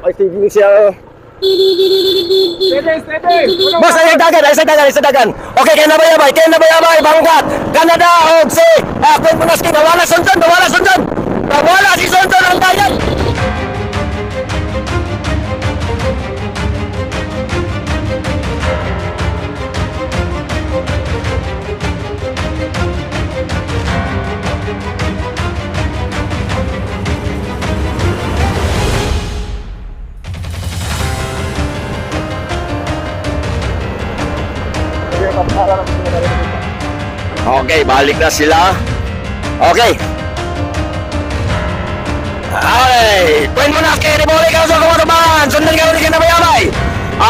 Ay, tigil siya. Boss, ay dagan. Okay, kaya nabayabay, bangkat. Canada, og si Queen Monaski, nawala sundan. Nawala si Sundan ang dayan. Okay, balik na sila. Okay. Queen Monaski, ribuli ka sa kumatabahan. Sundan ka ulit kinabayabay.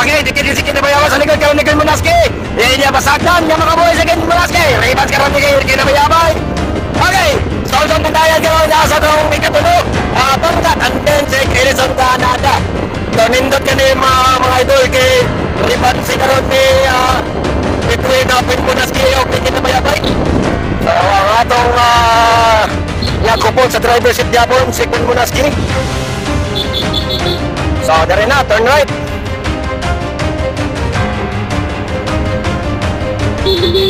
Okay, dikit-dikit kinabayabay sa likod ka ulit Queen Monaski. Iya basagdan, niya makabuhay sa Queen Monaski. Ribans ka rin kinabayabay. Okay, Sundan na tayo ka rin nasa itong ikatulog. Pangkat, and then si Quezon Canada. Nindot ka ni mga idol kay ribans ka rin ni Queen Monaski o kinabayabay. So, ang atong nagkupon sa driver seat Japon, si Queen Monaski. So, dari na, turn right.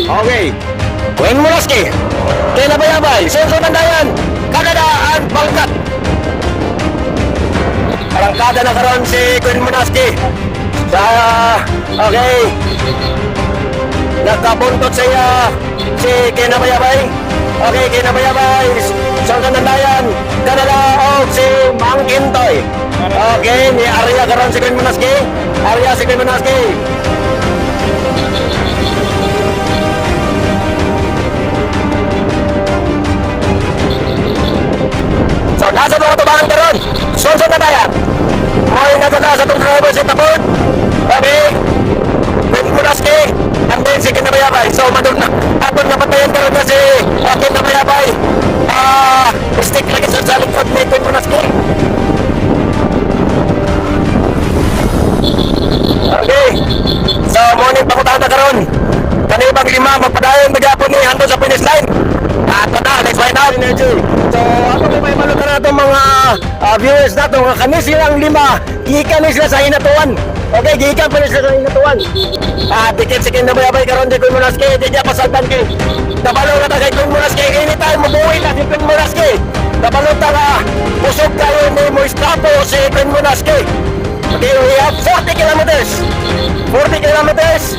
Okay. Queen Monaski. Kinabayabay. Sunod ng dayan. Canada at Bangkat. Arangkada na karon si Queen Monaski. Okay. Nagkabuntot siya si Kinabayabay. Okay, Kinabayabay. Sunod ng dayan. Canada o si Mang Kintoy. Okay, ni Arya karon si Queen Monaski. Arya si Queen Monaski. So, nasa mga tubangan karon. Sunod na dayan. Ay, nasa itong driver si Tapon. Okay. Queen Monaski. And then si Kinabayabay. So, madog na. Atong napatayan karon na si Kinabayabay. Stick lagi sa likod ni Queen Monaski. Okay. So, morning pakutahan na karon. Kanibang lima, magpadayon magyapon ni hando sa finish line. At na, let's find out. So, ako may malutan na itong mga viewers na itong kanis silang lima. Gikan ni sila sa hinatuan. Okay, gikan pa ni sila sa hinatuan. Dikit si Kinabayabay karon di Queen Monaski. Di niya pasaltan kay Dabalo na ta kay Queen Monaski. Anytime mabuhay na si Queen Monaski. Dabalo ta na busog kayo ni Moistrapo si Queen Monaski. Okay, we have 40 kilometers. 40 kilometers.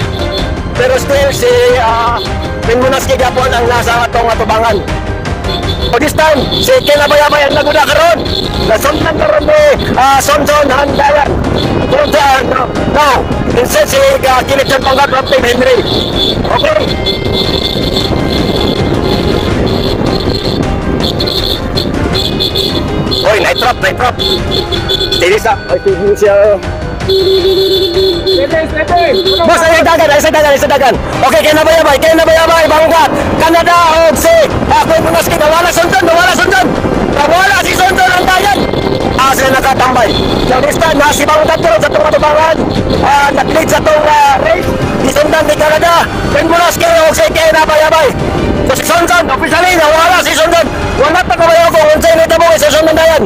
Pero still si Queen Monaski Japon ang nasa atong atubangan. O this time, si Kinabayabay ang naguda karon. Nasundan karon ni Sonson Handayan. Sonson, no. Instead si Kilichan Pangkat from Team Henry. Okay. Oy, night drop. Steady sa. Oy, tigil siya. Boss, ay dagan. Okay, Kinabayabay, Bangkat. Canada, og si Queen Monaski. Nawala si Sundan ang dayan. Sila nakatambay. So this time, si Bangkat karon sa itong matubangan. Nag-lead sa itong race. Si Sundan ni Canada. Queen Monaski, og si Kinabayabay. So si Sundan, officially, nawala si Sundan. Wala pa kabayo ko kung sa'yo nito mo sa Sundan dayan.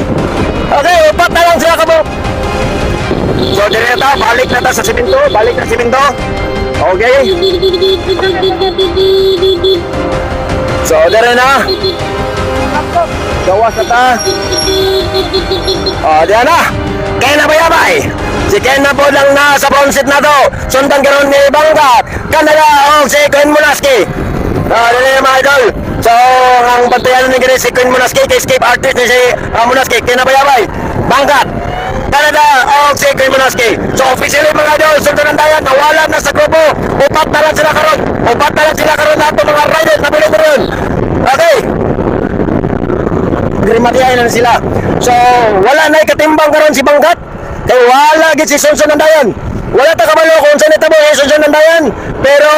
Okay, upat na lang sila kamo. So, direta, balik na sa simento. Okay. So, dire na. Gawas na ta. Diyan na. Kinabayabay. Si Ken na po lang na sa bounce na to. Sundan karon ni Bangkat. Canada o si Queen Monaski. Dire na mga idol. So, ang bantayan ni si Queen Monaski, kay escape artist ni si Monaski. Kinabayabay. Bangkat. Canada o si Queen Monaski. So officially mga idol, sundan ng dayan, nawala na sa grupo. Upat na lang sila karon na ito mga riders na bilog rin. Okay. Grimatiyahin na sila. So wala na ikatimbang karon si Bangkat. Kaya wala gid si Sunson ng dayan. Wala ta kabalo kung saan ito mo si Sunson ng dayan. Pero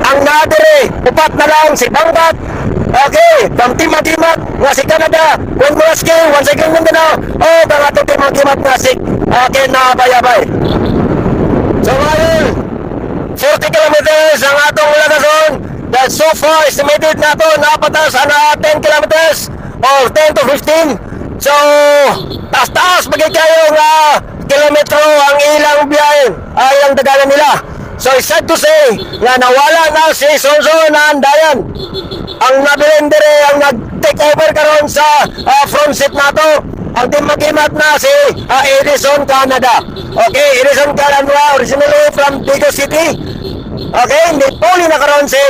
ang nadere, upat na lang si Bangkat. Okay, from timat nga si Canada, Queen Monaski, once again Mindanao, ang atong timat nga si Kinabayabay. So ngayon, 40 kilometers ang atong lagason. That so far estimated na ito, napatas na 10 kilometers or 10 to 15. So, taas-taas bagay kayo nga kilometro ang ilang biyahe, ilang dagalan nila. So it's sad to say nga nawala na si Sonson na Andayan. Ang nabilindere ang nag-take over karon sa front seat nato. Ang timagimat na si Edison Canada. Okay, Edison Canada originally from Bigo City. Okay, Nipoli na karon si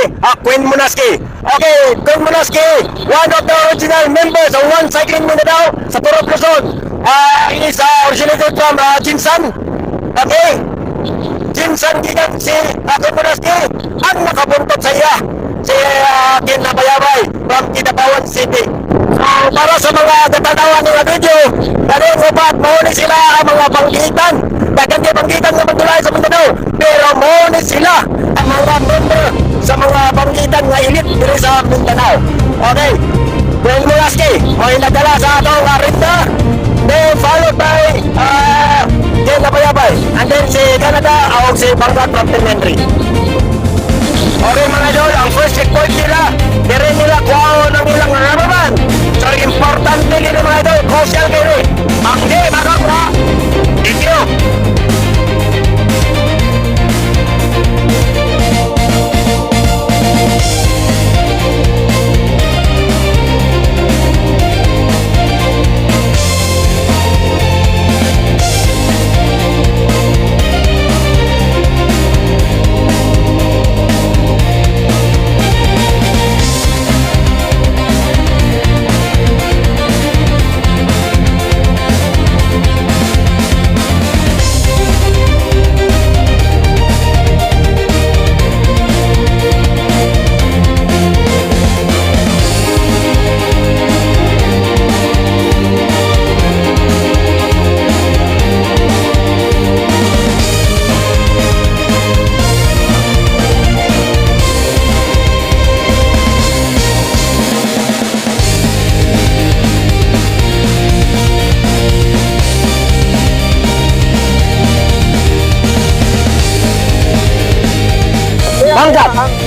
Queen Munaski. Okay, Queen Munaski, one of the original members of One Cycling Mindanao sa Turok Luzon. Is originated from Jinsan. Okay, Jinsan gikan si Queen Munaski ang nakabuntot sa iya si Kinabayabay from Kinabawan City. So, para sa mga katanawan ng video, dahil upat, mauni sila ang mga banggitan. Dagan di banggitan na magdulay sa Mindanao, pero mauni sila ang mga member sa mga banggitan na elite dito sa Mindanao. Okay, Gwen Mulaski, may nagdala sa atong Arinda, then followed by Jen Nabayabay, and then si Canada, o si Bangkat from Henry. Okay mga idol, ang first checkpoint nila, dire nila kuha ng ilang naraman. So importante nila mga idol, crucial kayo. Ang di makakura. Thank you.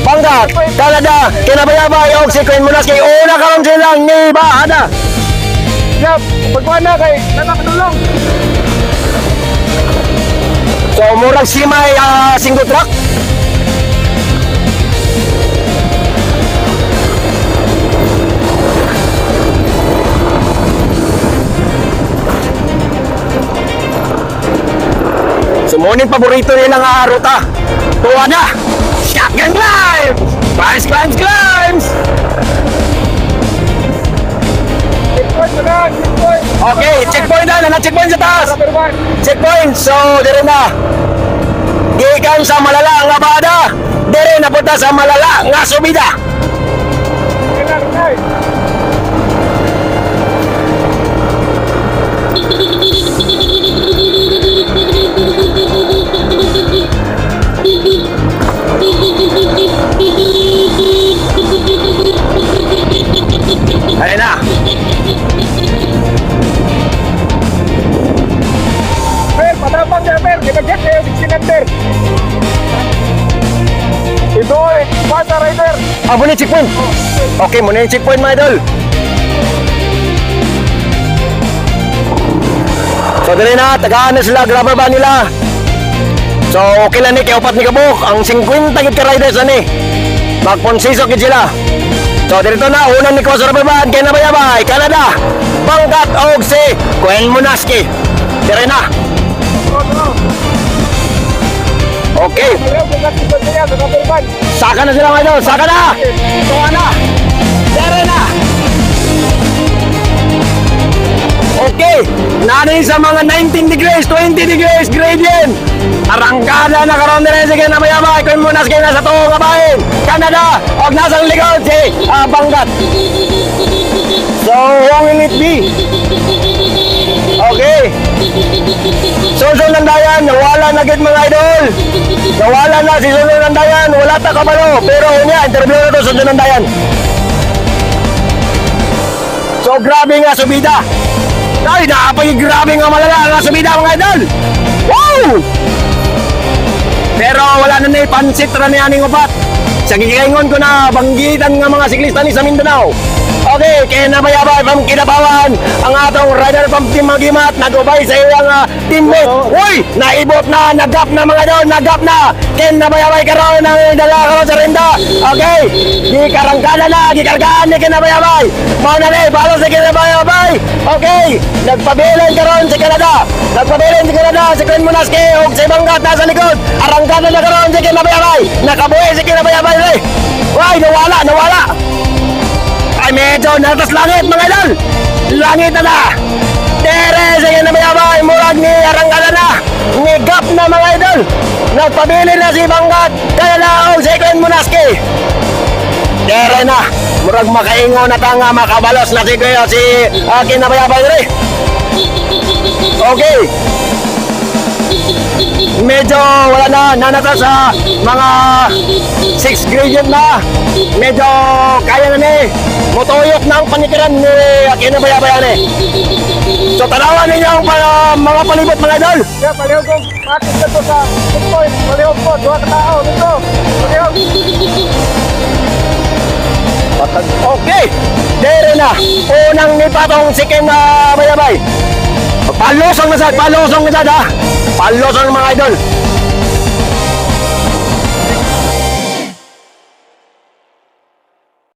Bangkat, Canada, Kinabayabay, o si Queen Munaski, una karon silang ni Bahada. Yap, pagkuhan na kay nanakadulong. So, murag si may single truck. So, morning paborito nilang ruta. Tuwa na! Shotgun climb! Climbs! Checkpoint na, checkpoint. Okay, checkpoint na checkpoint sa taas. Number 1. Checkpoint, so dire na. Gikan sa malala nga bada, dire na punta sa malala nga subida. Ayun na. Per, patapang siya, Per. Ginagyak kayo, 16 under. Ito eh, pasa rider. Muna yung checkpoint. Okay, muna yung checkpoint mga idol. So dali na, tagaan na sila, grabber ba nila. So okay lang ni, kaya upat ni Kabuk. Ang 50 gid ka riders na ni. Magponsiso gid sila. So dito na, unang ni Kuya Rubber Band, Kinabayabay, Canada, Bangkat, og si Queen Munaski. Dire na. Okay. Saka na sila mga idol, saka na. Tuwa na. Dire na. Okay, nanin sa mga 19 degrees, 20 degrees gradient. Arangkada na karon dire sa Kinabayabay, Queen Munaski na sa tuong kabahin. Canada, og nasang likod si Bangkat. So, who will it be? Okay. Susunod ng dayan, nawala na gid mga idol. Nawala na si Susunod ng dayan, wala ta kabalo. Pero unya, interview na to Susunod ng dayan. So, grabe nga subida. Ay, naapay grabe nga malala nga subida mga idol. Wow! Pero wala na na pansit na niyaning upat. Sa gigingon ko na banggitan nga mga siklista ni sa Mindanao. Okay, kaya nabayabay from Kinabawan ang atong rider from Team Magimat nag-ubay sa iyang teammate. Uy, naibot na, nagap na mga idol, nagap na. Kaya nabayabay karon ang dala karon sa rinda. Okay, gikarangkada na, gikargaan ni Kinabayabay. Mao na ni, balo sa Kinabayabay. Okay, nagpabilin karon si Canada. Nagpabilin si Canada, si Glenn Munaski ug si Banggat nasa likod. Arangkada na karon si Kinabayabay. Nakabuhi si Kinabayabay. Uy, nawala. Ay medyo natas langit mga idol. Langit na na. Tere sa Kinabayabay, murag ni Arangkada na. Ni gap na mga idol. Nagpabilin na si Banggat. Kaya na si Glenn Munaski. Tere na. Murag makaingo na tanga makabalos na si Kinabayabay rin. Okay. Medyo wala na, nanata sa mga 6 gradient na. Medyo kaya na ni. Mutuyok na ang panikiran ni Kinabayabay ni. So tanawan ninyo ang mga palibot mga idol. Kaya palihog kong atin na to sa checkpoint. Palihog po, 2 katao dito. Palihog. Okay, dere na. Unang nipatong si Kinabayabay. Palusong na sad ha. Palusong mga idol.